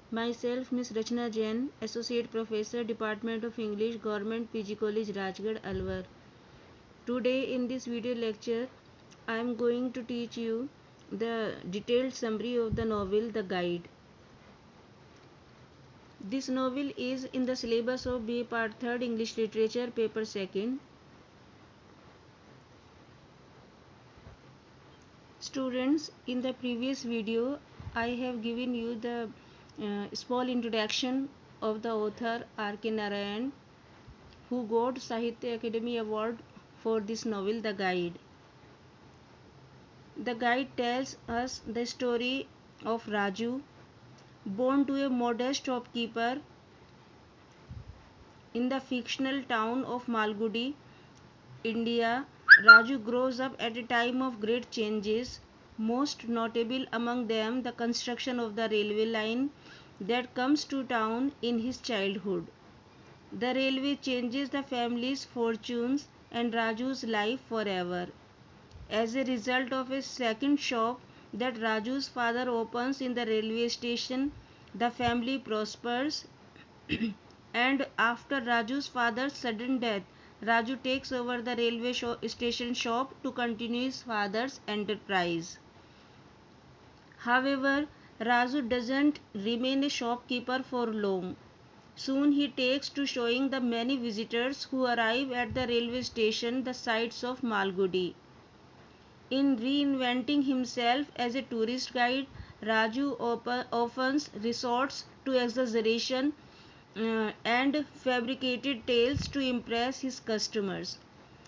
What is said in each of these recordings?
Myself, Miss Rachna Jain, Associate Professor, Department of English, Government PG College, Rajgarh, Alwar. Today in this video lecture, I am going to teach you the detailed summary of the novel The Guide. This novel is in the syllabus of BA Part 3rd English Literature, Paper 2nd. Students, in the previous video, I have given you the small introduction of the author R.K. Narayan, who got Sahitya Academy Award for this novel, The Guide. The Guide tells us the story of Raju, born to a modest shopkeeper in the fictional town of Malgudi, India. Raju grows up at a time of great changes, most notable among them the construction of the railway line that comes to town in his childhood. The railway changes the family's fortunes and Raju's life forever. As a result of a second shop that Raju's father opens in the railway station, the family prospers and after Raju's father's sudden death, Raju takes over the railway station shop to continue his father's enterprise. However, Raju doesn't remain a shopkeeper for long. Soon he takes to showing the many visitors who arrive at the railway station the sights of Malgudi. In reinventing himself as a tourist guide, Raju often resorts to exaggeration and fabricated tales to impress his customers.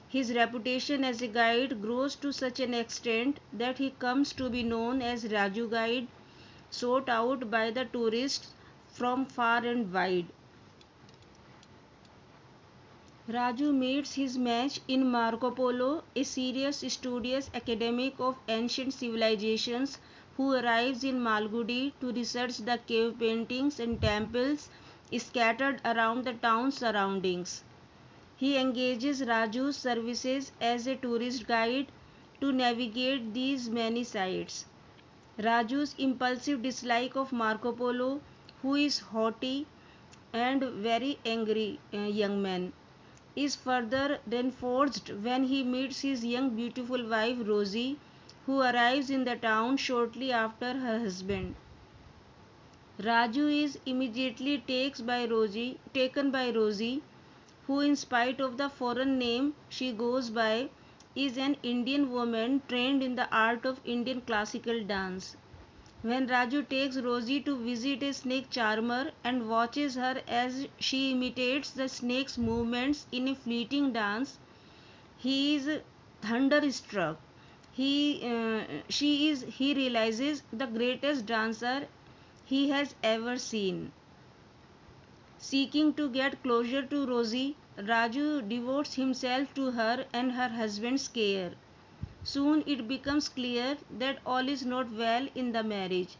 His reputation as a guide grows to such an extent that he comes to be known as Raju Guide, sought out by the tourists from far and wide. Raju meets his match in Marco Polo, a serious, studious academic of ancient civilizations who arrives in Malgudi to research the cave paintings and temples scattered around the town's surroundings. He engages Raju's services as a tourist guide to navigate these many sites. Raju's impulsive dislike of Marco Polo, who is haughty and very angry young man, is further reinforced when he meets his young beautiful wife Rosie, who arrives in the town shortly after her husband. Raju is immediately taken by Rosie, who in spite of the foreign name she goes by, is an Indian woman trained in the art of Indian classical dance. When Raju takes Rosie to visit a snake charmer and watches her as she imitates the snake's movements in a fleeting dance, he is thunderstruck. He realizes the greatest dancer he has ever seen. Seeking to get closer to Rosie, Raju devotes himself to her and her husband's care. Soon it becomes clear that all is not well in the marriage.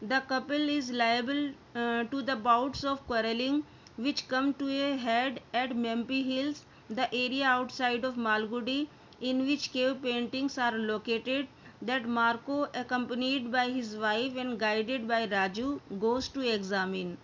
The couple is liable to the bouts of quarreling which come to a head at Mempi Hills, the area outside of Malgudi in which cave paintings are located, that Marco, accompanied by his wife and guided by Raju, goes to examine.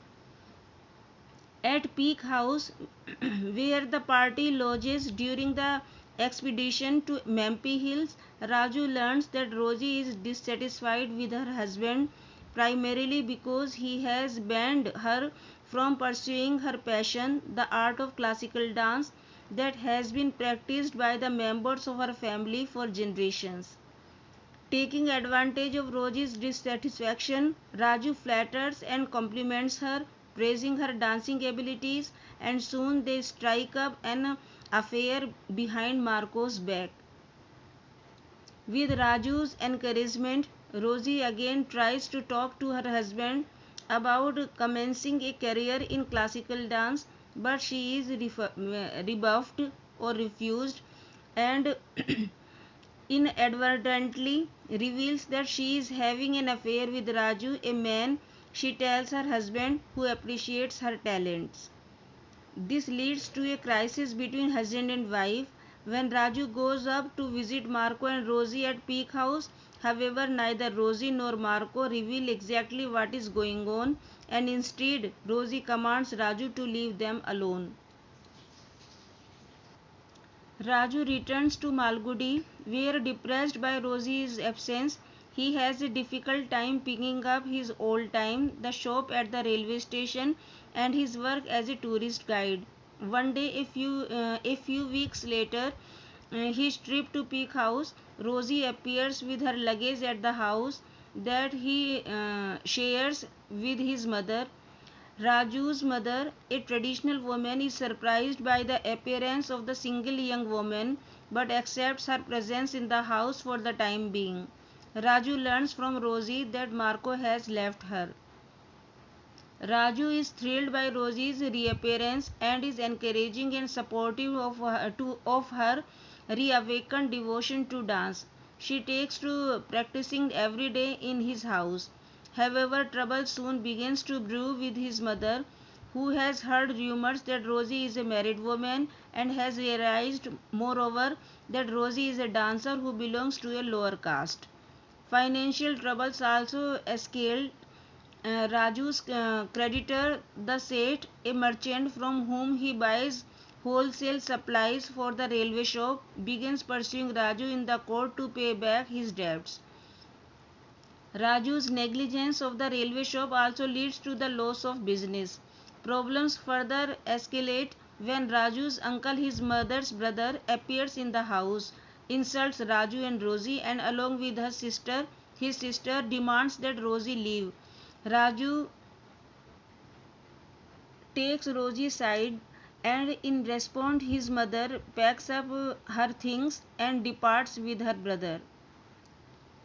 At Peak House, where the party lodges during the expedition to Mempi Hills, Raju learns that Rosie is dissatisfied with her husband primarily because he has banned her from pursuing her passion, the art of classical dance that has been practiced by the members of her family for generations. Taking advantage of Rosie's dissatisfaction, Raju flatters and compliments her, praising her dancing abilities, and soon they strike up an affair behind Marco's back. With Raju's encouragement, Rosie again tries to talk to her husband about commencing a career in classical dance, but she is rebuffed or refused and inadvertently reveals that she is having an affair with Raju, a man she tells her husband who appreciates her talents. This leads to a crisis between husband and wife. When Raju goes up to visit Marco and Rosie at Peak House, However, neither Rosie nor Marco reveal exactly what is going on, and instead, Rosie commands Raju to leave them alone. Raju returns to Malgudi, where, depressed by Rosie's absence, he has a difficult time picking up his old time, the shop at the railway station, and his work as a tourist guide. One day, a few weeks later, his trip to Peak House, Rosie appears with her luggage at the house that he shares with his mother. Raju's mother, a traditional woman, is surprised by the appearance of the single young woman but accepts her presence in the house for the time being. Raju learns from Rosie that Marco has left her. Raju is thrilled by Rosie's reappearance and is encouraging and supportive of her reawakened devotion to dance. She takes to practicing every day in his house. However, trouble soon begins to brew with his mother, who has heard rumors that Rosie is a married woman and has realized, moreover, that Rosie is a dancer who belongs to a lower caste. Financial troubles also escalate. Raju's creditor, the Seth, a merchant from whom he buys wholesale supplies for the railway shop, begins pursuing Raju in the court to pay back his debts. Raju's negligence of the railway shop also leads to the loss of business. Problems further escalate when Raju's uncle, his mother's brother, appears in the house, insults Raju and Rosie, and along with his sister demands that Rosie leave. Raju takes Rosie's side, and in response his mother packs up her things and departs with her brother.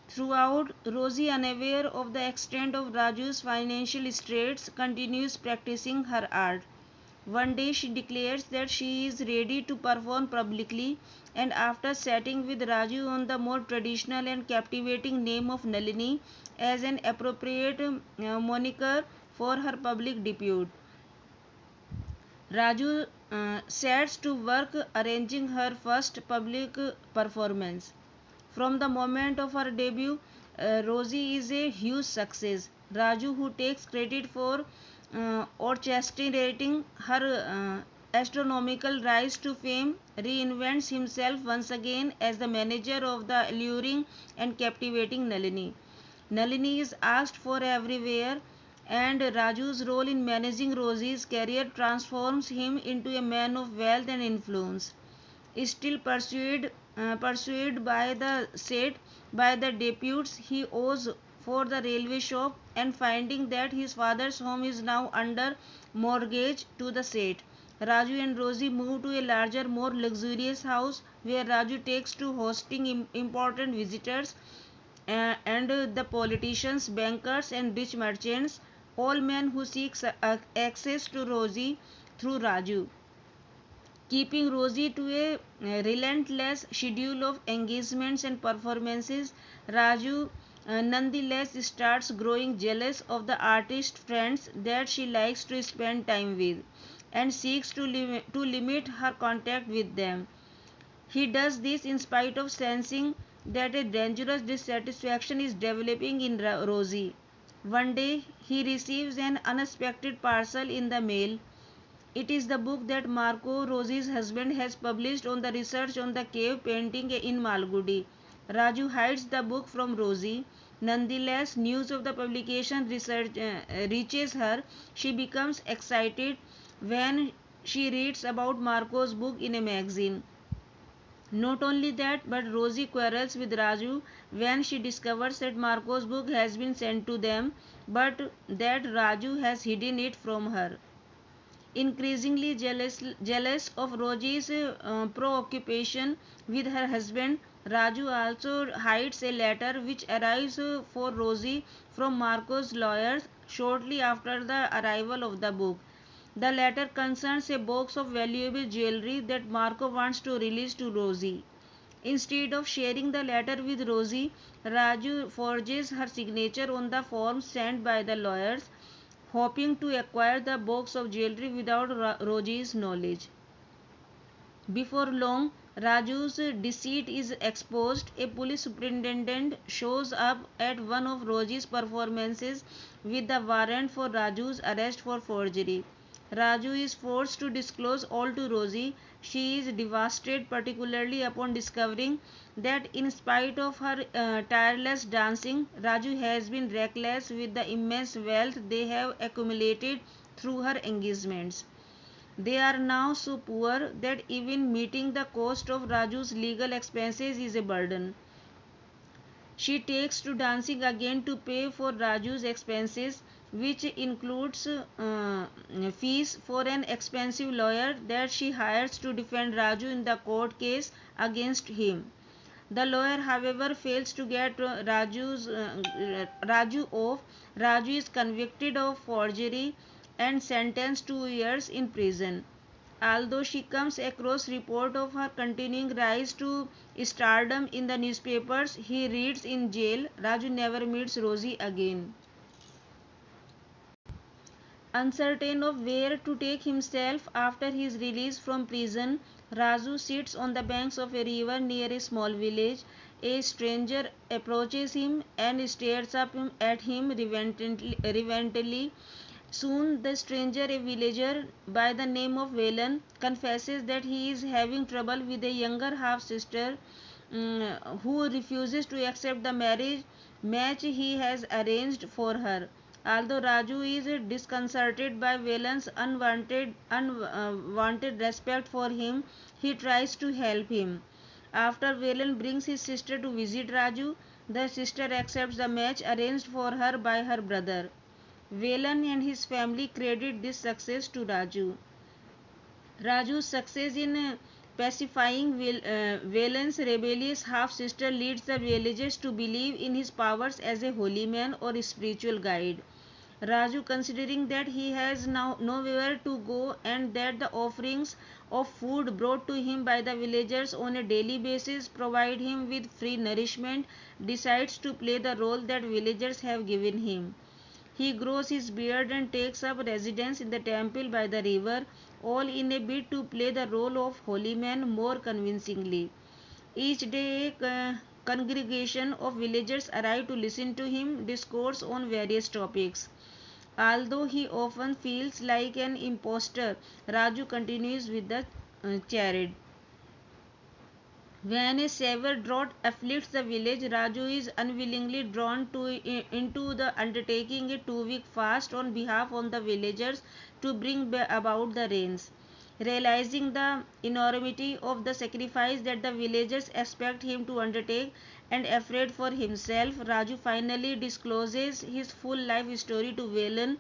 Throughout, Rosie, unaware of the extent of Raju's financial straits, continues practicing her art. One day she declares that she is ready to perform publicly, and after setting with Raju on the more traditional and captivating name of Nalini as an appropriate moniker for her public debut, Raju sets to work arranging her first public performance. From the moment of her debut, Rosie is a huge success. Raju, who takes credit for orchestrating her astronomical rise to fame, reinvents himself once again as the manager of the alluring and captivating Nalini. Nalini is asked for everywhere, and Raju's role in managing Rosie's career transforms him into a man of wealth and influence. Still pursued by the Seth by the deputies he owes for the railway shop, and finding that his father's home is now under mortgage to the Seth, Raju and Rosie move to a larger, more luxurious house where Raju takes to hosting important visitors and the politicians, bankers, and rich merchants, all men who seek access to Rosie through Raju. Keeping Rosie to a relentless schedule of engagements and performances, Raju nonetheless starts growing jealous of the artist friends that she likes to spend time with, and seeks to limit her contact with them. He does this in spite of sensing that a dangerous dissatisfaction is developing in Rosie. One day, he receives an unexpected parcel in the mail. It is the book that Marco, Rosie's husband, has published on the research on the cave painting in Malgudi. Raju hides the book from Rosie. Nonetheless, news of the publication reaches her. She becomes excited when she reads about Marco's book in a magazine. Not only that, but Rosie quarrels with Raju when she discovers that Marco's book has been sent to them, but that Raju has hidden it from her. Increasingly jealous of Rosie's preoccupation with her husband, Raju also hides a letter which arrives for Rosie from Marco's lawyers shortly after the arrival of the book. The letter concerns a box of valuable jewelry that Marco wants to release to Rosie. Instead of sharing the letter with Rosie, Raju forges her signature on the form sent by the lawyers, hoping to acquire the box of jewelry without Rosie's knowledge. Before long, Raju's deceit is exposed. A police superintendent shows up at one of Rosie's performances with the warrant for Raju's arrest for forgery. Raju is forced to disclose all to Rosie. She is devastated, particularly upon discovering that in spite of her tireless dancing, Raju has been reckless with the immense wealth they have accumulated through her engagements. They are now so poor that even meeting the cost of Raju's legal expenses is a burden. She takes to dancing again to pay for Raju's expenses, which includes fees for an expensive lawyer that she hires to defend Raju in the court case against him. The lawyer, however, fails to get Raju off. Raju is convicted of forgery and sentenced to 2 years in prison. Although she comes across report of her continuing rise to stardom in the newspapers he reads in jail, Raju never meets Rosie again. Uncertain of where to take himself after his release from prison, Raju sits on the banks of a river near a small village. A stranger approaches him and stares up at him reverently. Soon the stranger, a villager by the name of Velan, confesses that he is having trouble with a younger half-sister who refuses to accept the match he has arranged for her. Although Raju is disconcerted by Velan's unwanted respect for him, he tries to help him. After Velan brings his sister to visit Raju, the sister accepts the match arranged for her by her brother. Velan and his family credit this success to Raju. Raju's success in pacifying Velan's rebellious half-sister leads the villagers to believe in his powers as a holy man or spiritual guide. Raju, considering that he has now nowhere to go and that the offerings of food brought to him by the villagers on a daily basis provide him with free nourishment, decides to play the role that villagers have given him. He grows his beard and takes up residence in the temple by the river, all in a bid to play the role of holy man more convincingly. Each day a congregation of villagers arrive to listen to him discourse on various topics. Although he often feels like an impostor, Raju continues with the charade. When a severe drought afflicts the village, Raju is unwillingly drawn into the undertaking a 2 week fast on behalf of the villagers to bring about the rains. Realizing the enormity of the sacrifice that the villagers expect him to undertake and afraid for himself, Raju finally discloses his full life story to Velan,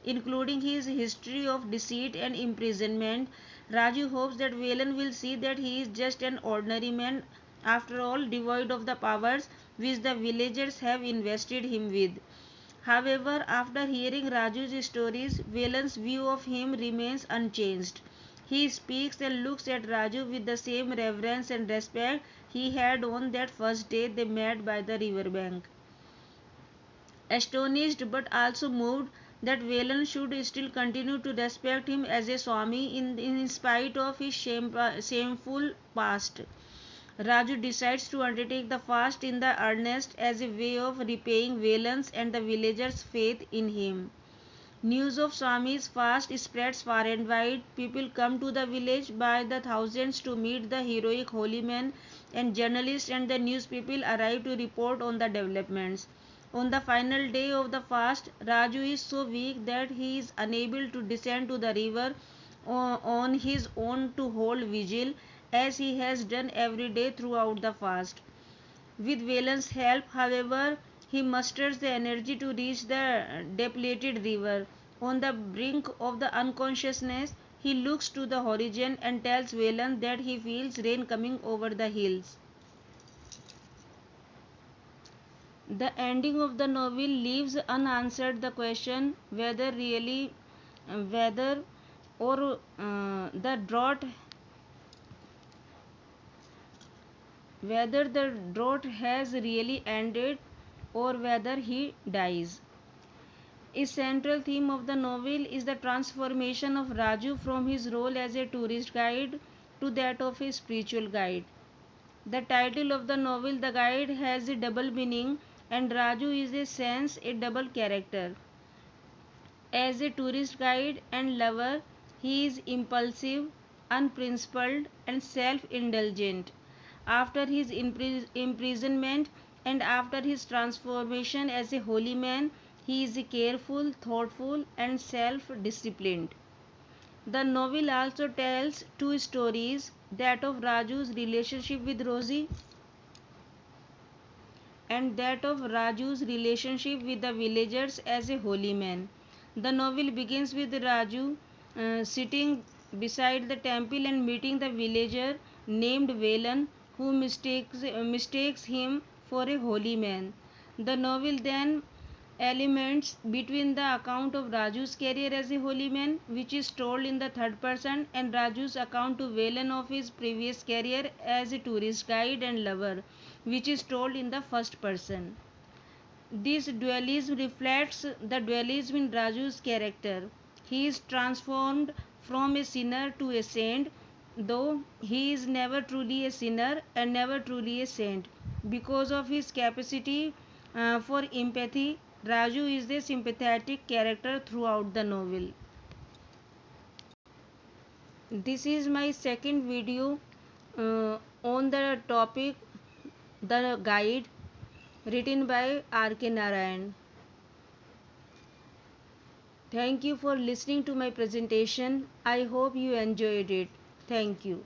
including his history of deceit and imprisonment. Raju hopes that Velan will see that he is just an ordinary man, after all, devoid of the powers which the villagers have invested him with. However, after hearing Raju's stories, Velan's view of him remains unchanged. He speaks and looks at Raju with the same reverence and respect he had on that first day they met by the river bank. Astonished but also moved that Velan should still continue to respect him as a Swami in spite of his shameful past, Raju decides to undertake the fast in the earnest as a way of repaying Velan's and the villagers' faith in him. News of Swami's fast spreads far and wide. People come to the village by the thousands to meet the heroic holy man, and journalists and the news people arrive to report on the developments. On the final day of the fast, Raju is so weak that he is unable to descend to the river on his own to hold vigil, as he has done every day throughout the fast. With Velan's help, however, he musters the energy to reach the depleted river. On the brink of the unconsciousness, he looks to the horizon and tells Velan that he feels rain coming over the hills. The ending of the novel leaves unanswered the question whether or the drought whether the drought has really ended or whether he dies. A central theme of the novel is the transformation of Raju from his role as a tourist guide to that of a spiritual guide. The title of the novel, The Guide, has a double meaning, and Raju is a sense a double character. As a tourist guide and lover, he is impulsive, unprincipled, and self indulgent. After his imprisonment and after his transformation as a holy man, he is careful, thoughtful, and self disciplined. The novel also tells two stories, that of Raju's relationship with Rosie and that of Raju's relationship with the villagers as a holy man. The novel begins with Raju sitting beside the temple and meeting the villager named Velan, who mistakes him for a holy man. The novel then elements between the account of Raju's career as a holy man, which is told in the third person, and Raju's account to Velan of his previous career as a tourist guide and lover, which is told in the first person. This dualism reflects the dualism in Raju's character. He is transformed from a sinner to a saint, though he is never truly a sinner and never truly a saint. Because of his capacity for empathy, Raju is a sympathetic character throughout the novel. This is my second video on the topic The Guide, written by R.K. Narayan. Thank you for listening to my presentation. I hope you enjoyed it. Thank you.